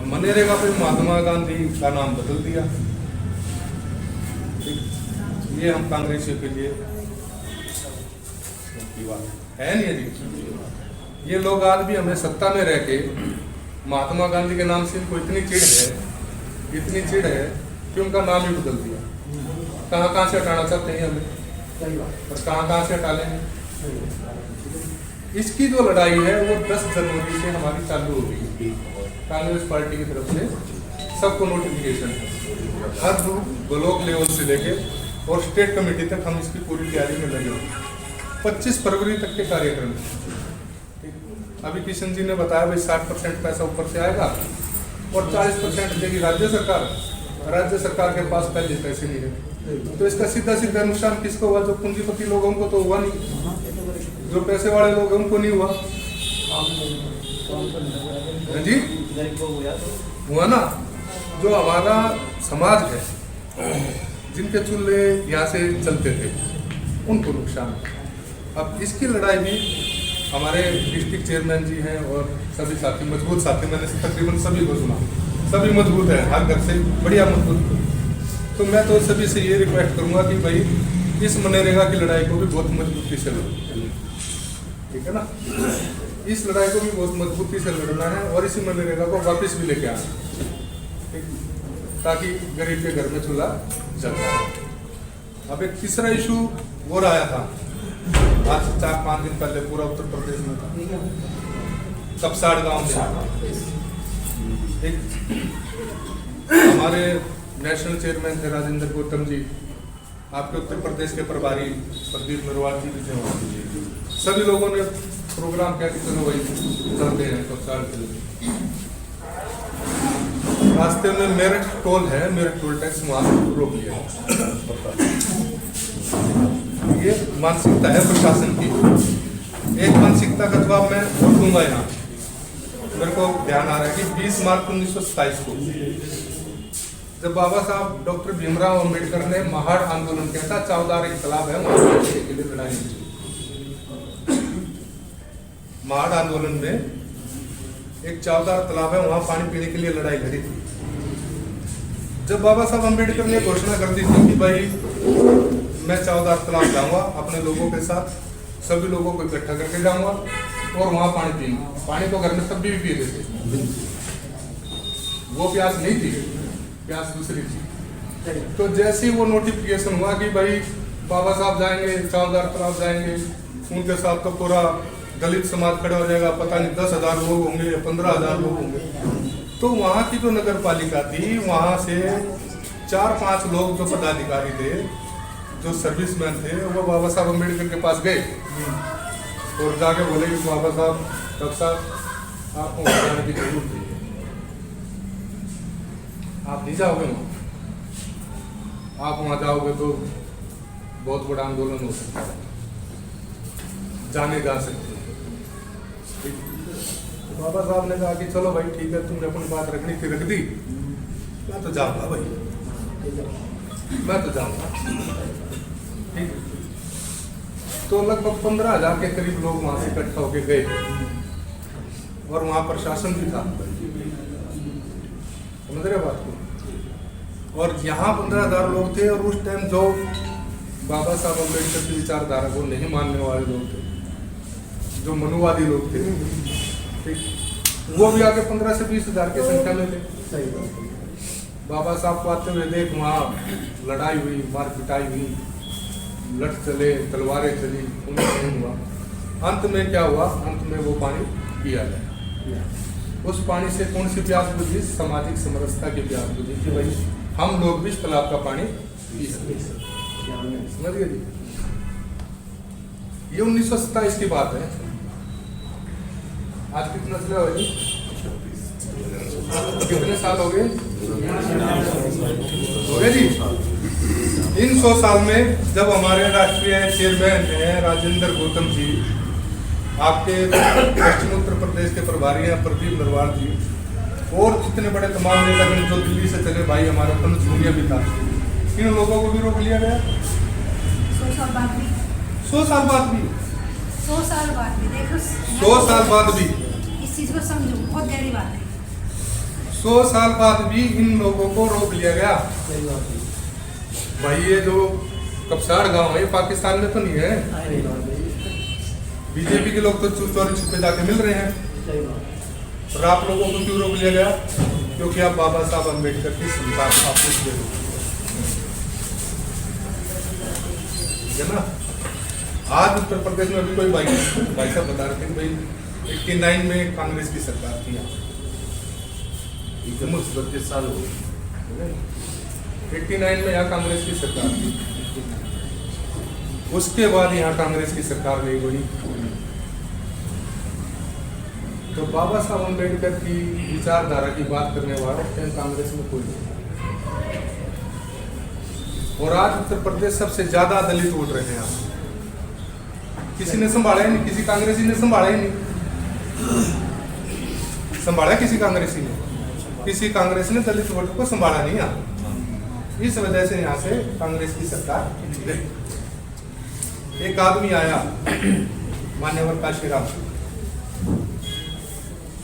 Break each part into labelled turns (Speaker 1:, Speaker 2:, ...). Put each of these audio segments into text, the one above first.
Speaker 1: मनरेगा पे महात्मा गांधी का नाम बदल दिया। ये हम कांग्रेसियों के लिए है नहीं जी। ये लोग आज भी हमें सत्ता में रह के महात्मा गांधी के नाम से इनको इतनी चिढ़ है कि उनका नाम ही बदल दिया। कहाँ से हटाना चाहते हैं हमें और कहाँ से हटा लेंगे। इसकी जो लड़ाई है वो 10 जनवरी से हमारी चालू होगी। कांग्रेस पार्टी की तरफ से सबको नोटिफिकेशन है, हर ब्लॉक लेवल से लेके और स्टेट कमेटी तक हम इसकी पूरी तैयारी में लगे। 25 फरवरी तक के कार्यक्रम। अभी किशन जी ने बताया भाई 60% पैसा ऊपर से आएगा और 40% देगी राज्य सरकार। राज्य सरकार के पास पहले पैसे नहीं है, तो इसका सीधा नुकसान किसको हुआ? जो पूंजीपति लोगों को तो हुआ नहीं, जो पैसे वाले लोग हैं उनको नहीं हुआ जी, हुआ ना। जो हमारा समाज है, जिनके चूल्हे यहाँ से चलते थे, उनको नुकसान। अब इसकी लड़ाई भी हमारे डिस्ट्रिक्ट चेयरमैन जी हैं और सभी साथी, मजबूत साथी, मैंने तकरीबन सभी को सुना, सभी मजबूत है, हर घर से बढ़िया मजबूत। तो मैं तो सभी से ये रिक्वेस्ट करूंगा कि भाई इस मनरेगा की लड़ाई को भी बहुत मजबूती से लड़ो, ठीक है ना। इस लड़ाई को भी बहुत मजबूती से लड़ना है और इसी मनरेगा को वापस भी लेके आना, ठीक, ताकि गरीब के घर में चूल्हा जल जाए। अब एक तीसरा इशू और आया था आज से 4-5 दिन पहले, पूरा उत्तर प्रदेश में था, कपसाड़ गांव में। हमारे नेशनल चेयरमैन थे राजेंद्र गौतम जी, आपके उत्तर प्रदेश के प्रभारी प्रदीप नरवाल जी भी थे। सभी लोगों ने प्रोग्राम किया कि चलो वही चलते हैं कपसाड़ के लिए। रास्ते में मेरठ टोल है, मेरठ टोल टैक्स वहां रोक लिया। ये मानसिकता है प्रशासन की। एक मानसिकता का जवाब मैं और दूंगा यहाँ। मेरे को ध्यान आ रहा है कि 20 मार्च 1927 को जब बाबा साहब डॉक्टर भीमराव अम्बेडकर ने महाड़ आंदोलन किया था, चौदार एक तालाब है वहां के लिए लड़ाई। महाड़ आंदोलन में एक चौदार तालाब है, वहां पानी पीने के लिए लड़ाई लड़ी थी। जब बाबा साहब अम्बेडकर ने घोषणा कर दी थी कि भाई मैं चौदार तालाब जाऊंगा अपने लोगों के साथ, सभी लोगों को इकट्ठा करके जाऊंगा और वहां पानी पीऊंगा। पानी तो घर में तब भी पी लेते, वो प्यास नहीं थी, प्यास दूसरी थी। तो जैसे ही वो नोटिफिकेशन हुआ कि भाई बाबा साहब जाएंगे, चौदार तालाब जाएंगे, उनके साथ तो पूरा दलित समाज खड़ा हो जाएगा, पता नहीं 10,000 लोग होंगे या 15,000 लोग होंगे। तो वहाँ की जो नगर पालिका थी, वहाँ से 4-5 लोग जो पदाधिकारी थे, जो सर्विसमैन थे, वो बाबा साहब अम्बेडकर के पास गए और जाके बोले कि बाबा साहब, डॉक्टर साहब आपको वहाँ जाने की जरूरत नहीं है, आप नहीं जाओगे वहाँ, आप वहाँ जाओगे तो बहुत बड़ा आंदोलन हो सकता है, जाने जा सकते हैं। तो बाबा साहब ने कहा कि चलो भाई ठीक है, तुमने अपनी बात रखनी थी रख दी, मैं तो जाऊँगा भाई, मैं तो जाऊँगा, ठीक। तो लगभग 15,000 के करीब लोग वहाँ से इकट्ठा होके गए और वहाँ प्रशासन भी था, समझ रहे बात को। और यहाँ 15,000 लोग थे और उस टाइम जो बाबा साहब अम्बेडकर की विचारधारा को नहीं मानने वाले लोग थे, जो मनुवादी लोग थे, ठीक, वो भी आके 15 से 20,000 की संख्या में थे। सही बात। बाबा साहब को आते हुए देख वहाँ लड़ाई हुई, मार पिटाई हुई, लठ चले, तलवारें चली, उन्हें नहीं हुआ। अंत में क्या हुआ? अंत में वो पानी पिया गया। उस पानी से कौन सी प्यास बुझी? सामाजिक समरसता की प्यास बुझी कि भाई हम लोग भी इस तालाब का पानी पी सकते, समझ गए जी। ये 1927 की बात है। आज कितना चला हुआ जी? कितने साल हो गए? हो गए जी। इन 100 साल में जब हमारे राष्ट्रीय चेयरमैन हैं राजेंद्र गौतम जी, आपके पश्चिम उत्तर प्रदेश के प्रभारी हैं प्रदीप नरवाल जी, और जितने बड़े तमाम नेता जो दिल्ली से चले भाई, हमारा तनुज भूरिया भी था, इन लोगों को भी रोक लिया गया।
Speaker 2: 100 साल बाद भी
Speaker 1: 100 साल बाद भी
Speaker 2: 100 साल बाद भी देखो,
Speaker 1: 100 साल बाद भी
Speaker 2: इस चीज को समझो, बहुत गहरी बात है।
Speaker 1: 100 साल बाद भी इन लोगों को रोक लिया गया। भाई ये जो कपसाड़ गांव है ये पाकिस्तान में तो नहीं है। बीजेपी के लोग तो चोरी छुपे जाके मिल रहे हैं, और आप लोगों को क्यों रोक लिया गया? क्योंकि आप बाबा साहब अम्बेडकर की संतान, आप इसलिए रोक है ना। आज उत्तर प्रदेश में अभी कोई भाई साहब बता रहे थे कि भाई 89 में कांग्रेस की सरकार थी यहाँ, 32 साल हो गए। 89 में यहाँ कांग्रेस की सरकार थी, उसके बाद यहाँ कांग्रेस की सरकार नहीं हुई। तो बाबा साहब अम्बेडकर की विचारधारा की बात करने वाले कांग्रेस में कोई नहीं। और आज उत्तर प्रदेश सबसे ज्यादा दलित वोट रहे हैं यहाँ। किसी ने संभाला ही नहीं, किसी कांग्रेसी ने संभाला ही नहीं। संभाला किसी कांग्रेसी ने? किसी कांग्रेस ने दलित वोटों को संभाला नहीं यहाँ। इस वजह से यहाँ से कांग्रेस की सरकार। एक आदमी आया मान्यवर काशीराम,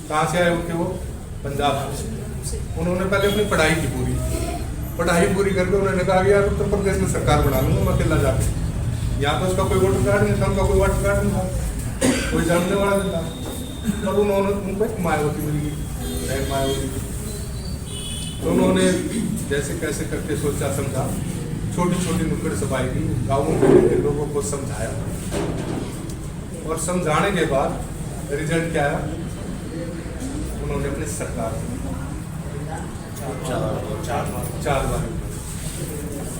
Speaker 1: कहाँ से आए उनके? वो पंजाब से। उन्होंने पहले अपनी पढ़ाई की पढ़ाई पूरी करके उन्होंने कहा कि यार उत्तर प्रदेश में सरकार बना लूंगा मैं अकेला जाके। यहाँ तो उसका कोई वोटर कार्ड नहीं था, उनका कोई वोटर कार्ड नहीं था, कोई जानने वाला नहीं था। तब उन्होंने उनको एक मायावती मिली, मायावती। तो उन्होंने जैसे कैसे करके सोचा समझा, छोटी छोटी नुक्कड़ सफाई की, गाँवों के लोगों को समझाया, और समझाने के बाद रिजल्ट क्या आया? उन्होंने अपनी सरकार 4 बार।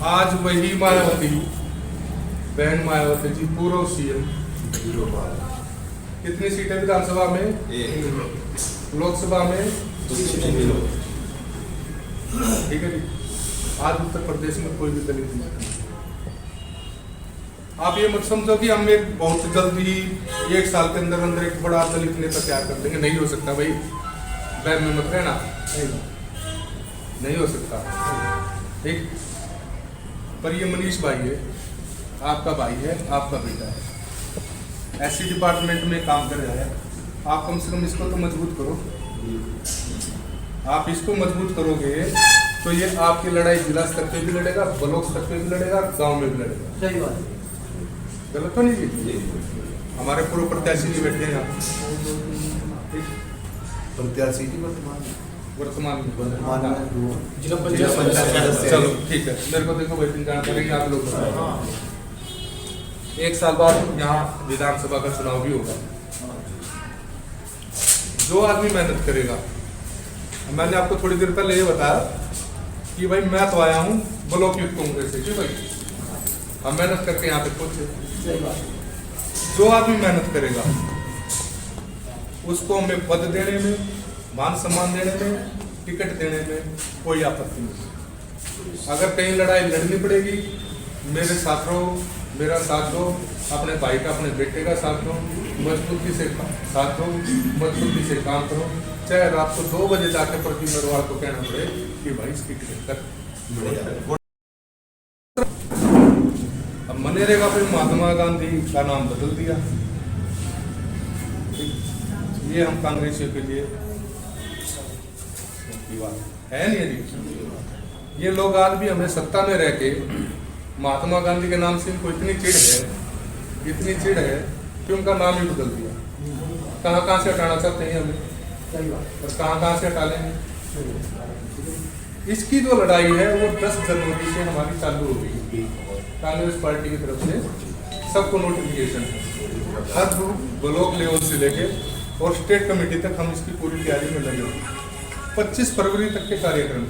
Speaker 1: आज वही मायावती, बहन मायावती जी पूर्व सीएम। कितनी सीटें विधानसभा में? लोकसभा में? ठीक है जी। आज उत्तर प्रदेश में कोई भी दलित नहीं। आप ये मत समझो कि हम एक बहुत जल्दी 1 साल के अंदर अंदर एक बड़ा दलित नेता तैयार कर देंगे। नहीं हो सकता भाई, बैग में मत रहना, नहीं हो सकता। ठीक, पर ये मनीष भाई है, आपका भाई है, आपका बेटा है, ऐसी डिपार्टमेंट में काम कर रहा है। आप कम से कम इसको तो मजबूत करो। आप इसको मजबूत करोगे तो ये आपकी लड़ाई जिला स्तर पे भी लड़ेगा, ब्लॉक स्तर पे भी लड़ेगा, गांव में भी लड़ेगा।
Speaker 2: सही बात।
Speaker 1: गलत तो नहीं जी? हमारे पूर्व प्रत्याशी नहीं बैठे हैं यहाँ।
Speaker 3: प्रत्याशी की
Speaker 1: वर्तमान
Speaker 3: जिला पंचायत।
Speaker 1: चलो ठीक है, मेरे को देखो भाई जानकारी आप लोग। 1 साल बाद यहाँ विधानसभा का चुनाव भी होगा। जो आदमी मेहनत करेगा, मैंने आपको थोड़ी देर पहले ये बताया कि भाई मैं तो आया हूँ ब्लॉक युद्ध कांग्रेस से, क्यों भाई हम मेहनत करके यहाँ पे पहुंचे। जो आदमी मेहनत करेगा उसको हमें पद देने में, मान सम्मान देने में, टिकट देने में कोई आपत्ति नहीं। अगर कहीं लड़ाई लड़नी पड़ेगी, मेरे साथ रहो, मेरा साथ दो, अपने भाई का, अपने बेटे का साथ दो, मजबूती से साथ दो, मजबूती से काम करो। चाहे रात को 2 बजे जाके प्रति उम्मीदवार को कहना पड़े कि भाई इसकी टिकट कर। अब मनरेगा फिर महात्मा गांधी का नाम बदल दिया। ये हम कांग्रेसियों के लिए बात है नहीं जी। ये लोग आज भी हमें सत्ता में रह के महात्मा गांधी के नाम से इनको इतनी चिढ़ है कि उनका नाम ही बदल दिया। कहाँ कहाँ से हटाना चाहते हैं हमें, और कहाँ से हटा लेंगे। इसकी जो लड़ाई है वो 10 जनवरी से हमारी चालू होगी। कांग्रेस पार्टी की तरफ से सबको नोटिफिकेशन है, हर ब्लॉक लेवल से लेके और स्टेट कमेटी तक हम इसकी पूरी तैयारी में लगे हुए। 25 फरवरी तक के कार्यक्रम।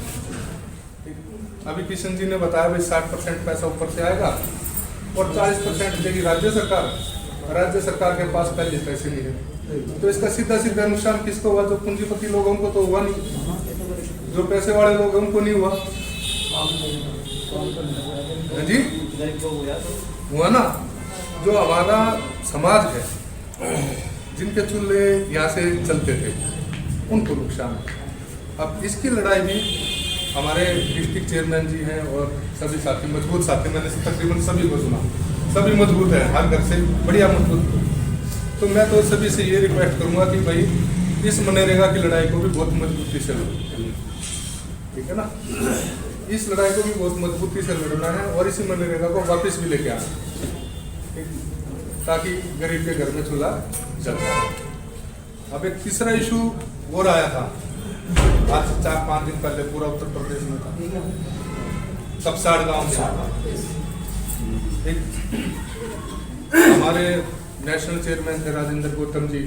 Speaker 1: अभी किशन जी ने बताया भाई 60% पैसा ऊपर से आएगा और 40% देगी राज्य सरकार। राज्य सरकार के पास पहले पैसे नहीं है, तो इसका सीधा सीधा नुकसान किसको हुआ? जो पूंजीपति लोगों को तो हुआ नहीं, जो पैसे वाले लोग उनको नहीं हुआ जी, हुआ ना। जो हमारा समाज है, जिनके चूल्हे यहाँ से चलते थे, उनको नुकसान है। अब इसकी लड़ाई भी हमारे डिस्ट्रिक्ट चेयरमैन जी हैं और सभी साथी, मजबूत साथी, मैंने तकरीबन सभी को सुना, सभी मजबूत है, हर घर से बढ़िया मजबूत। तो मैं तो सभी से ये रिक्वेस्ट करूँगा कि भाई इस मनरेगा की लड़ाई को भी बहुत मजबूती से लड़ना, ठीक है ना। इस लड़ाई को भी बहुत मजबूती से लड़ना है और इसी मनरेगा को वापस भी लेके आना, ताकि गरीब के घर में चूल्हा जलता है। अब एक तीसरा इशू और आया था, आज से 4-5 दिन पहले पूरा उत्तर प्रदेश में था, कपसाड़ गांव में एक हमारे नेशनल चेयरमैन थे राजेंद्र गौतम जी,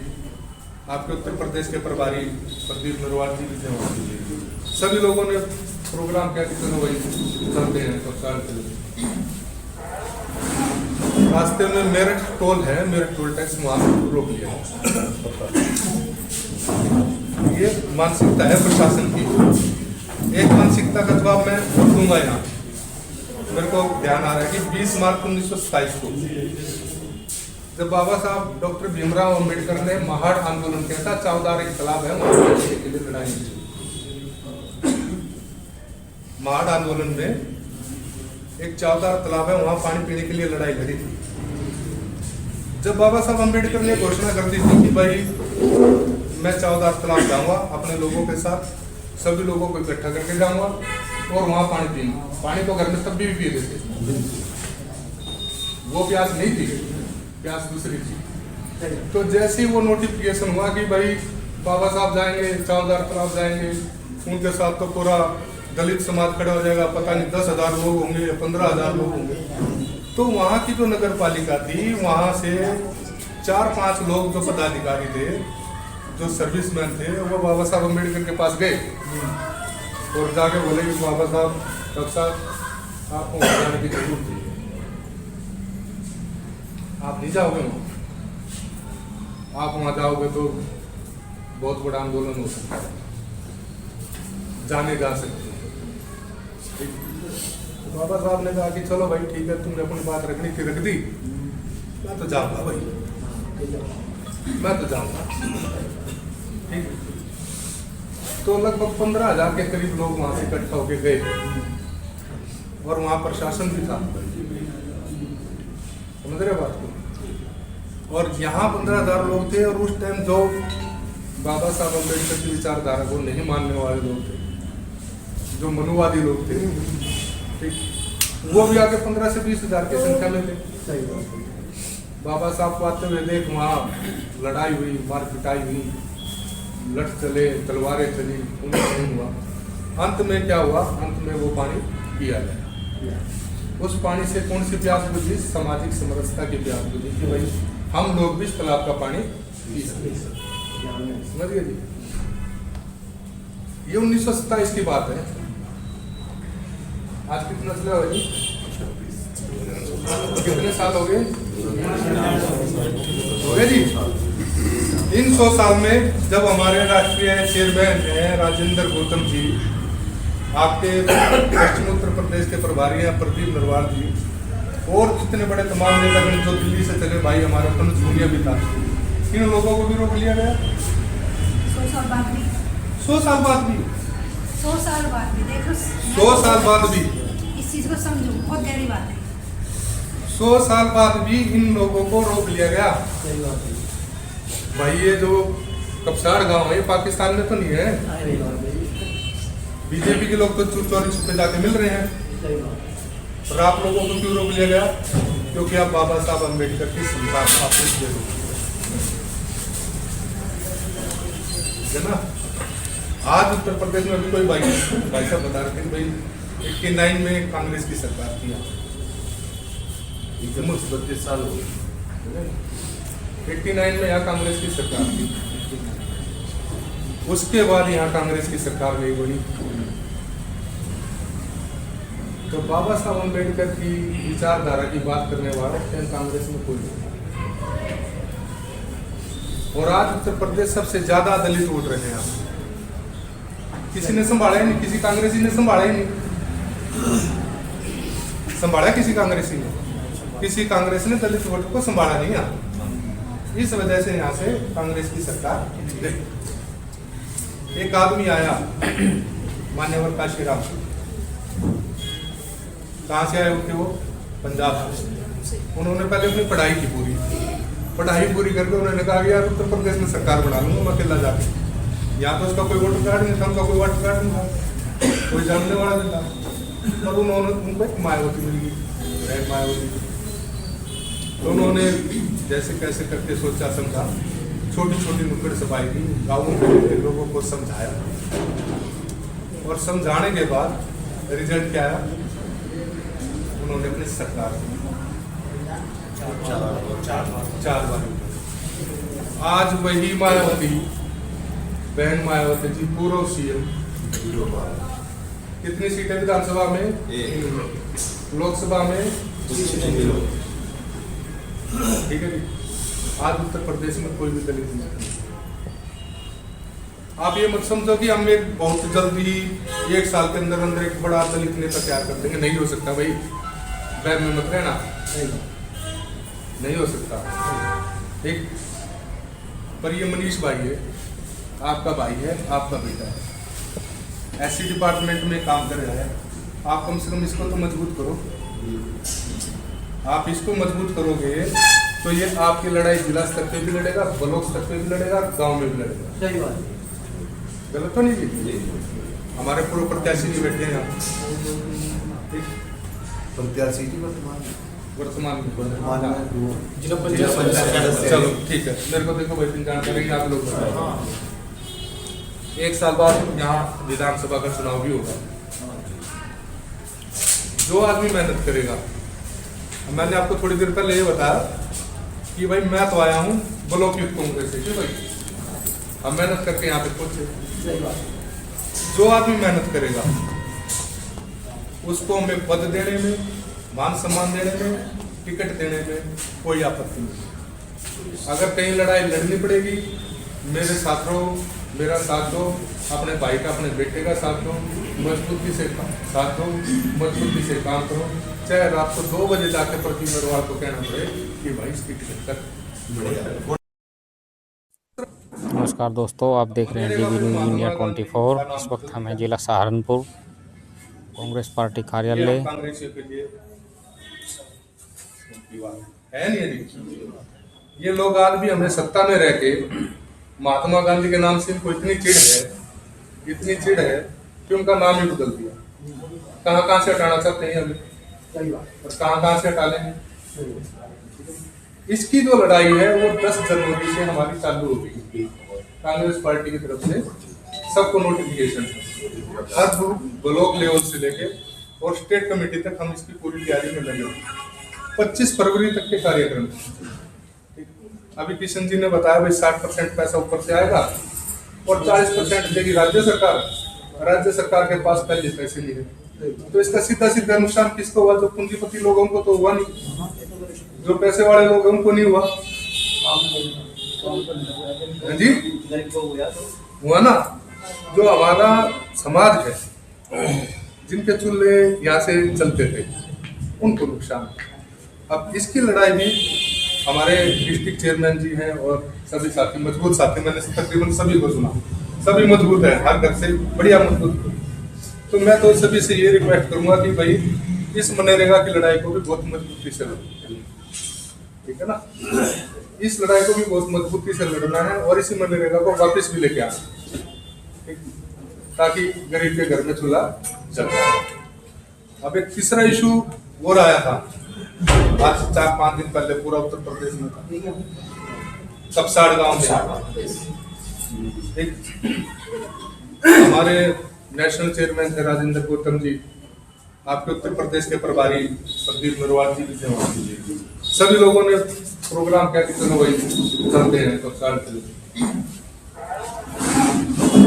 Speaker 1: आपके उत्तर प्रदेश के प्रभारी प्रदीप नरवाल जी भी थे, सभी लोगों ने प्रोग्राम किया कि चलो भाई चलते हैं कपसाड़ के लिए। रास्ते में मेरठ टोल है, मेरठ टोल टैक्स वहां रोक लिया। ये मानसिकता है प्रशासन की। एक मानसिकता का जवाब मैं दूंगा यहाँ। मेरे को ध्यान आ रहा है कि 20 मार्च 1927 को जब बाबा साहब डॉक्टर भीमराव अंबेडकर ने महाड़ आंदोलन किया था, चौदार एक तालाब है वहां के लिए लड़ाई की। महाड़ आंदोलन में एक चौदार तालाब है वहां पानी पीने के लिए लड़ाई लड़ी थी। जब बाबा साहब अंबेडकर ने घोषणा कर दी थी कि भाई मैं चौदार तालाब जाऊंगा अपने लोगों के साथ, सभी लोगों को इकट्ठा करके जाऊंगा और वहां पानी पीऊंगा। पानी तो घर में तब भी पी लेते, वो प्यास नहीं थी, प्यास दूसरी थी। तो जैसे ही वो नोटिफिकेशन हुआ कि भाई बाबा साहब जाएंगे चौदार तालाब जाएंगे, उनके साथ तो पूरा दलित समाज खड़ा हो जाएगा, पता नहीं 10,000 लोग होंगे या 15,000 लोग होंगे। तो वहाँ की जो नगर पालिका थी, वहाँ से 4-5 लोग जो पदाधिकारी थे, जो सर्विसमैन थे, वो बाबा साहब अम्बेडकर के पास गए और जाके बोले कि बाबा साहब डॉक्टर साहब आपको वहाँ जाने की जरूरत है, आप नहीं जाओगे वहाँ, आप वहाँ जाओगे तो बहुत बड़ा आंदोलन हो सकता है, जाने जा सकते हैं। बाबा साहब ने कहा कि चलो भाई ठीक है, तुमने अपनी बात रखनी थी रख दी, मैं तो जाऊंगा भाई, मैं तो जाऊंगा, ठीक। तो लगभग 15,000 के करीब लोग वहां से इकट्ठा होके गए और वहां प्रशासन भी था, समझ रहे बात को। और यहाँ 15,000 लोग थे और उस टाइम जो बाबा साहब अम्बेडकर की विचारधारा को नहीं मानने वाले लोग थे, जो मनुवादी लोग थे, ठीक, वो भी आगे 15 से 20,000 की संख्या में थे। बाबा साहब को आते हुए देख वहाँ लड़ाई हुई, मार पिटाई हुई, लठ चले, तलवारें चली, उन्हें नहीं हुआ। अंत में क्या हुआ, अंत में वो पानी पिया गया। उस पानी से कौन सी प्यास बुझी, सामाजिक समरसता की प्यास बुझी कि भाई हम लोग भी इस तालाब का पानी पी सकते, समझ गए जी। ये 1927 की बात है। आज कितना चला हुआ जी, कितने साल हो गए जी। इन 100 साल में जब हमारे राष्ट्रीय चेयरमैन हैं राजेंद्र गौतम जी, आपके पश्चिम उत्तर प्रदेश के प्रभारी हैं प्रदीप नरवाल जी, और जितने बड़े तमाम नेतागण जो दिल्ली से चले भाई, हमारा तनुज भूनिया भी था, इन लोगों को भी रोक लिया गया।
Speaker 2: 100 साल बाद भी
Speaker 1: 100 साल बाद भी
Speaker 2: 100 साल बाद भी देखो,
Speaker 1: 100 साल बाद भी
Speaker 2: इस चीज को समझो, बहुत गहरी बात है।
Speaker 1: 100 साल बाद भी इन लोगों को रोक लिया गया। भाई ये जो कपसाड़ गांव है, पाकिस्तान में तो नहीं है, बीजेपी के लोग तो चोरी छुपे जाके मिल रहे हैं, और आप लोगों को क्यों रोक लिया गया? क्योंकि आप बाबा साहब अम्बेडकर की संतान वापस दे दो, है ना। आज उत्तर प्रदेश में भी कोई भाई साहब बता रहे थे भाई 89 में कांग्रेस की सरकार थी, 32 साल हो गए, 89 में यहाँ कांग्रेस की सरकार थी, उसके बाद यहाँ कांग्रेस की सरकार नहीं बनी। तो बाबा साहब अम्बेडकर की विचारधारा की बात करने वाला कांग्रेस में कोई नहीं। और आज उत्तर प्रदेश सबसे ज्यादा दलित वोट रहे हैं, किसी ने संभाला ही नहीं, किसी कांग्रेसी ने संभाला ही नहीं, संभाला किसी कांग्रेसी ने, किसी कांग्रेस ने दलित वोट को संभाला नहीं यहाँ। इस वजह से यहाँ से कांग्रेस की सरकार गई। एक आदमी आया मान्यवर काशीराम, कहाँ से आए थे वो? पंजाब से। उन्होंने पहले अपनी पढ़ाई की पूरी करके उन्होंने कहा यार उत्तर प्रदेश में सरकार बना लूंगा मैं अकेला जाके। यहाँ तो उसका कोई वोटर कार्ड नहीं था, उनका कोई वोटर कार्ड नहीं था, कोई जानने वाला नहीं था, पर उन्होंने उनको एक मायावती मिल गई, मायावती। तो उन्होंने जैसे कैसे करके सोचा समझा, छोटी छोटी नुक्कड़ सफाई की, गाँवों के लोगों को समझाया, और समझाने के बाद रिजल्ट क्या आया, उन्होंने अपनी सरकार 4 बार। आज वही मायावती, बहन मायावती जी पूर्व सीएम, कितनी सीटें विधानसभा में, लोकसभा में, ठीक है जी। आज उत्तर प्रदेश में कोई भी दलित नहीं। आप ये मत समझो कि हम एक बहुत जल्दी 1 साल के अंदर अंदर एक बड़ा दलित नेता तैयार कर देंगे, नहीं हो सकता भाई, वहम में मत रहना, नहीं हो सकता। एक पर ये मनीष भाई है, आपका भाई है, आपका बेटा है, ऐसी डिपार्टमेंट में काम कर रहा है, आप कम से कम इसको तो मजबूत करो। आप इसको मजबूत करोगे तो ये आपकी लड़ाई जिला स्तर पे भी लड़ेगा, ब्लॉक स्तर पे भी लड़ेगा, गांव में भी लड़ेगा।
Speaker 2: सही बात।
Speaker 1: गलत तो नहीं जी? हमारे पूर्व प्रत्याशी नहीं बैठे हैं यहाँ, ठीक?
Speaker 3: प्रत्याशी की
Speaker 1: वर्तमान
Speaker 3: वर्तमान में
Speaker 1: जिला पंचायत सदस्य। चलो ठीक है, मेरे को देखो भाई जानकारी आप लोग बताओ। 1 साल बाद यहाँ विधानसभा का चुनाव भी होगा। जो आदमी मेहनत करेगा, मैंने आपको थोड़ी देर पहले ये बताया कि भाई मैं तो आया हूँ ब्लॉक युक्त कांग्रेस से, क्यों भाई हम मेहनत करके यहाँ पे पहुंचे। जो आदमी मेहनत करेगा उसको हमें पद देने में, मान सम्मान देने में, टिकट देने में कोई आपत्ति नहीं। अगर कहीं लड़ाई लड़नी पड़ेगी, मेरे साथ रहो, मेरा साथ दो, अपने भाई का, अपने बेटे का साथ दो, मजबूती से साथ दो, मजबूती से काम करो, चाहे रात को 2 बजे जाके प्रति मेरवाल को कहना पड़े कि भाई इसकी टिकट तक।
Speaker 4: नमस्कार दोस्तों, आप देख रहे हैं डीवी न्यूज़ इंडिया 24। इस वक्त हमें जिला सहारनपुर कांग्रेस पार्टी कार्यालय
Speaker 1: है नहीं, ये लोग आज भी हमें सत्ता में रह के महात्मा गांधी के नाम से इनको इतनी चिढ़ है कि उनका नाम ही बदल दिया। कहाँ से हटाना चाहते हैं हमें, और कहाँ से हटा लेंगे। इसकी जो लड़ाई है वो 10 जनवरी से हमारी चालू होगी। कांग्रेस पार्टी की तरफ से सबको नोटिफिकेशन है, हर ब्लॉक लेवल से लेके और स्टेट कमेटी तक हम इसकी पूरी तैयारी में लगे। 25 फरवरी तक के कार्यक्रम। अभी किशन जी ने बताया भाई 60% पैसा ऊपर से आएगा और 40% देगी राज्य सरकार। राज्य सरकार के पास पहले पैसे नहीं है, तो इसका सीधा नुकसान किसको हुआ? जो पूंजीपति लोगों को तो हुआ नहीं, जो पैसे वाले लोग उनको नहीं हुआ जी, हुआ ना। जो हमारा समाज है, जिनके चूल्हे यहाँ से चलते थे, उनको नुकसान। अब इसकी लड़ाई भी हमारे डिस्ट्रिक्ट चेयरमैन जी हैं और सभी साथी, मजबूत साथी, मैंने तकरीबन सभी को सुना, सभी मजबूत है, हर घर से बढ़िया मजबूत। तो मैं तो सभी से ये रिक्वेस्ट करूंगा कि भाई इस मनरेगा की लड़ाई को भी बहुत मजबूती से लड़ो, ठीक है ना। इस लड़ाई को भी बहुत मजबूती से लड़ना है और इसी मनरेगा को वापस भी लेके आना, ताकि गरीब के घर में चूल्हा जल जाए। अब एक तीसरा इशू और आया था आज 4-5 दिन पहले, पूरा उत्तर प्रदेश में था, सबसाड़ गांव में एक हमारे नेशनल चेयरमैन थे राजेंद्र गौतम जी, आपके उत्तर प्रदेश के प्रभारी प्रदीप मेरवाल जी भी थे, सभी लोगों ने प्रोग्राम क्या कि चलो भाई चलते हैं सबसाड़ के लिए।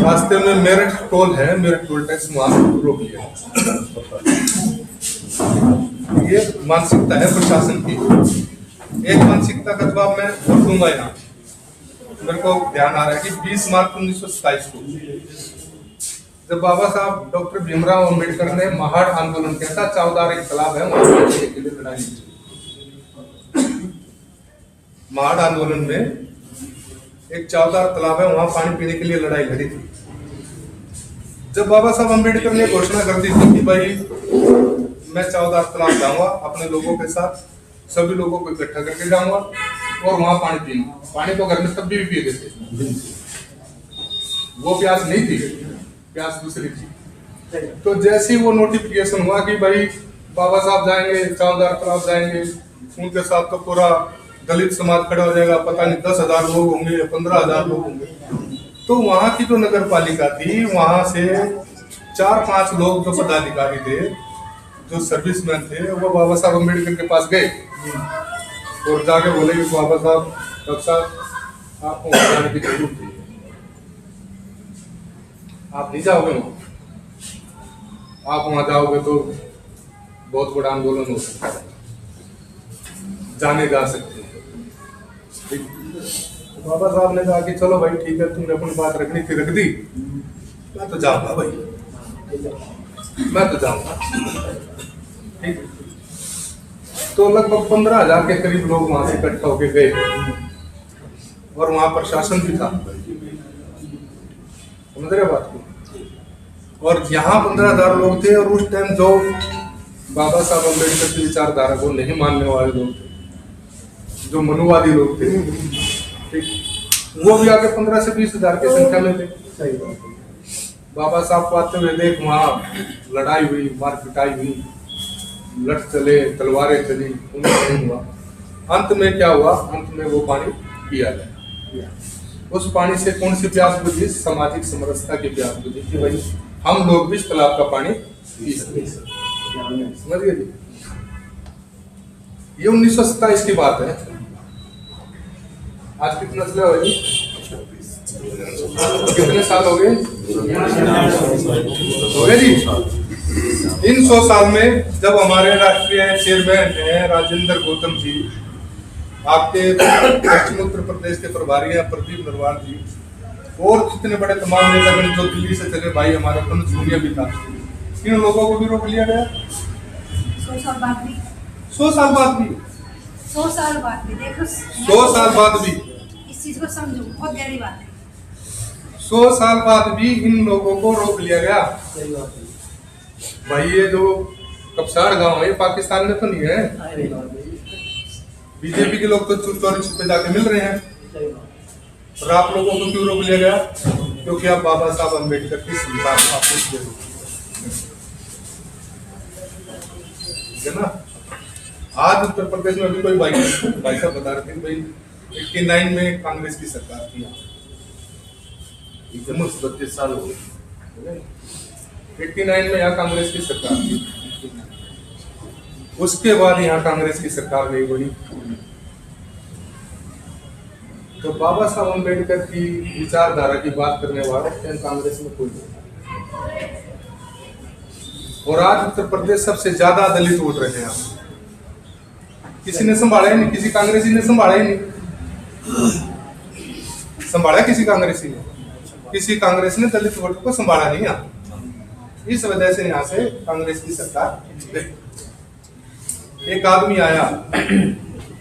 Speaker 1: रास्ते में मेरठ टोल है, मेरठ टोल टैक्स वहां रोक लिया। ये मानसिकता है प्रशासन की। एक मानसिकता का जवाब मैं और दूंगा यहाँ। मेरे को ध्यान आ रहा है कि 20 मार्च 1927 को जब बाबा साहब डॉक्टर भीमराव अम्बेडकर ने महाड़ आंदोलन कैसा, चौदार एक तालाब है वहां के लिए लड़ाई। महाड़ आंदोलन में एक चौदार तालाब है, वहां पानी पीने के लिए लड़ाई लड़ी थी। जब बाबा साहब अम्बेडकर ने घोषणा कर दी थी कि भाई मैं चौदार तालाब जाऊंगा अपने लोगों के साथ, सभी लोगों को इकट्ठा करके जाऊंगा और वहां पानी पीऊंगा। पानी तो घर में तब भी पिए थे, वो प्यास नहीं थी, प्यास दूसरी थी। तो जैसे ही वो नोटिफिकेशन हुआ कि भाई बाबा साहब जाएंगे, चावदार तालाब जाएंगे, उनके साथ तो पूरा दलित समाज खड़ा हो जाएगा, पता नहीं 10,000 लोग होंगे या 15,000 लोग होंगे। तो वहां की जो नगर पालिका थी, वहां से 4-5 लोग जो पदाधिकारी थे, जो सर्विसमैन थे, वो बाबा साहब अम्बेडकर के पास गए और जाके बोले कि बाबा साहब, डॉक्टर साहब, आपको वहां जाने की जरूरत है, आप नहीं जाओगे वहां, आप वहां जाओगे तो बहुत बड़ा आंदोलन हो सकता है, जाने जा सकते हैं। तो बाबा साहब ने कहा कि चलो भाई ठीक है, तुमने अपनी बात रखनी थी रख दी, मैं तो जाऊंगा भाई, मैं तो जाऊंगा। ठीक है। तो लगभग 15,000 के करीब लोग वहां से इकट्ठा होके गए और वहां प्रशासन भी था, समझ रहे बात को। और यहाँ 15,000 लोग थे और उस टाइम जो बाबा साहब अम्बेडकर की विचारधारा को नहीं मानने वाले लोग थे, जो मनुवादी लोग थे, ठीक, वो भी आके 15 से 20,000 की संख्या में थे। बाबा साहब को आते हुए देख वहाँ लड़ाई हुई, मार पिटाई हुई, लठ चले, तलवारें चली, उन्हें नहीं हुआ। अंत में क्या हुआ, अंत में वो पानी पिया गया। उस पानी से कौन सी प्यास बुझी, सामाजिक समरसता की प्यास बुझी कि भाई हम लोग भी इस तालाब का पानी पी सकते, समझ गए जी। ये 1927 की बात है। आज कितना साल हो गए, कितने साल हो गए जी। इन 100 साल में जब हमारे राष्ट्रीय चेयरमैन हैं राजेंद्र गौतम जी, आपके पश्चिम उत्तर प्रदेश के प्रभारी हैं प्रदीप नरवाल जी, और कितने बड़े तमाम नेतागण जो दिल्ली से चले भाई, हमारा तनुज पुनिया भी था, इन लोगों को भी रोक लिया गया।
Speaker 2: 100 साल बाद भी,
Speaker 1: 100 साल बाद भी,
Speaker 2: 100 साल बाद भी देखो,
Speaker 1: 100 साल बाद भी,
Speaker 2: इस चीज को समझो, बहुत गहरी बात है।
Speaker 1: 100 साल बाद भी इन लोगों को रोक लिया गया। भाई ये जो कपसार गांव है, पाकिस्तान में तो नहीं है। बीजेपी के लोग तो चोरी छुपे जाके मिल रहे हैं, और आप लोगों को क्यों रोक लिया गया? क्योंकि आप बाबा साहब अम्बेडकर की संतान, है ना। आज उत्तर प्रदेश में भी कोई भाई साहब बता रहे थे भाई 89 में कांग्रेस की सरकार थी, 32 साल हो गए, 89 में यहाँ कांग्रेस की सरकार थी। उसके बाद यहाँ कांग्रेस की सरकार नहीं बनी। तो बाबा साहब अम्बेडकर की विचारधारा की बात करने वाले कांग्रेस में कोई नहीं। और आज उत्तर प्रदेश सबसे ज्यादा दलित वोट रहे हैं। किसी ने संभाला ही नहीं, किसी कांग्रेसी ने संभाला ही नहीं, संभाला किसी कांग्रेसी ने, किसी कांग्रेस ने दलित वोट को संभाला नहीं। यहाँ इस वजह से यहाँ से कांग्रेस की सरकार गई। एक आदमी आया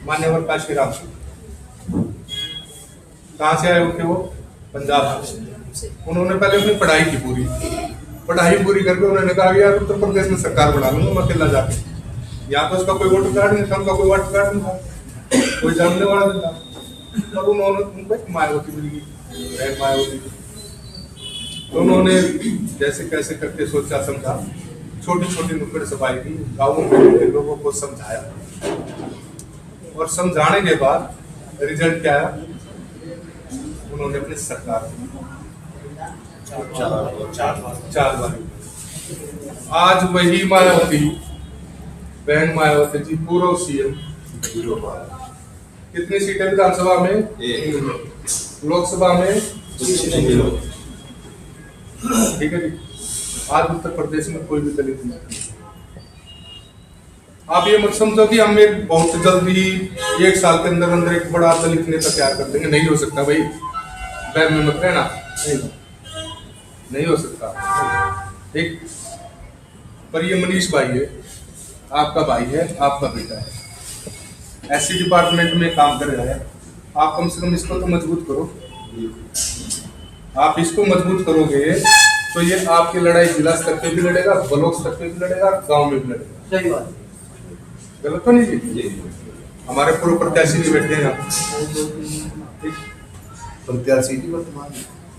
Speaker 1: मान्यवर काशीराम, कहाँ से आए थे वो? पंजाब से। उन्होंने पहले अपनी पढ़ाई की पढ़ाई पूरी करके उन्होंने कहा यार उत्तर प्रदेश में सरकार बना लूंगा मैं अकेला जाके। यहाँ तो उसका कोई वोटर कार्ड नहीं था, उनका कोई वोटर कार्ड नहीं था, कोई जानने वाला नहीं था। और उन्होंने उनको मायावती मिल गई, मायावती। तो उन्होंने जैसे कैसे करके सोचा समझा, छोटी छोटी नुक्कड़ सफाई की, गाँवों में लोगों को समझाया, और समझाने के बाद रिजल्ट क्या आया? उन्होंने अपनी सरकार 4 बार। आज वही मायावती, बहन मायावती जी पूर्व सीएम, कितनी सीटें विधानसभा में? लोकसभा में? ठीक है जी। आज उत्तर प्रदेश में कोई भी दलित नहीं। आप ये मत समझो कि हम एक बहुत जल्दी 1 साल के अंदर अंदर एक बड़ा दलित नेता तैयार कर देंगे, नहीं हो सकता भाई, बैम में मत रहना, नहीं हो सकता। एक पर ये मनीष भाई है, आपका भाई है, आपका बेटा है, ऐसी डिपार्टमेंट में काम कर रहा है, आप कम से कम इसको तो मजबूत करो। आप इसको मजबूत करोगे तो ये आपकी लड़ाई जिला स्तर पे भी लड़ेगा, ब्लॉक स्तर पे भी लड़ेगा, गांव में भी लड़ेगा। सही बात, गलत तो नहीं जी? हमारे पूर्व प्रत्याशी भी बैठे हैं यहाँ,
Speaker 3: प्रत्याशी जी वर्तमान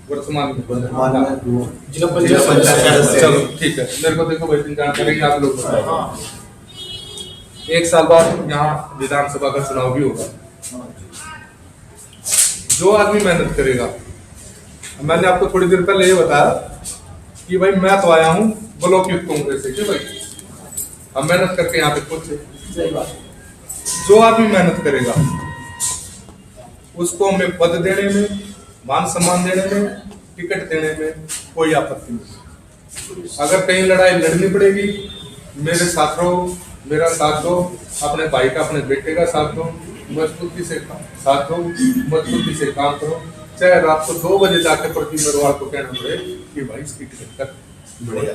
Speaker 1: वर्तमान में
Speaker 3: वर्तमान में वो
Speaker 1: जिला
Speaker 3: पंचायत सदस्य।
Speaker 1: चलो ठीक है, मेरे को देखो भाई जानकारी आप लोग बताओ। 1 साल बाद यहाँ विधानसभा का चुनाव भी होगा। जो आदमी मेहनत करेगा, मैंने आपको थोड़ी देर पहले ये बताया कि भाई मैं तो आया हूँ ब्लॉक युक्त कांग्रेस से, क्यों भाई हम मेहनत करके यहाँ पे पहुंचे। जो आदमी मेहनत करेगा उसको हमें पद देने में, मान सम्मान देने में, टिकट देने में कोई आपत्ति नहीं। अगर कहीं लड़ाई लड़नी पड़ेगी, मेरे साथ रहो, मेरा साथ दो, अपने भाई का, अपने बेटे का साथ दो, मजबूती से साथ दो, मजबूती से काम करो। चाहे रात को 2 बजे जाके प्रति परिवार को कहना पड़े कि भाई इसकी टिकट कर।
Speaker 3: बढ़िया।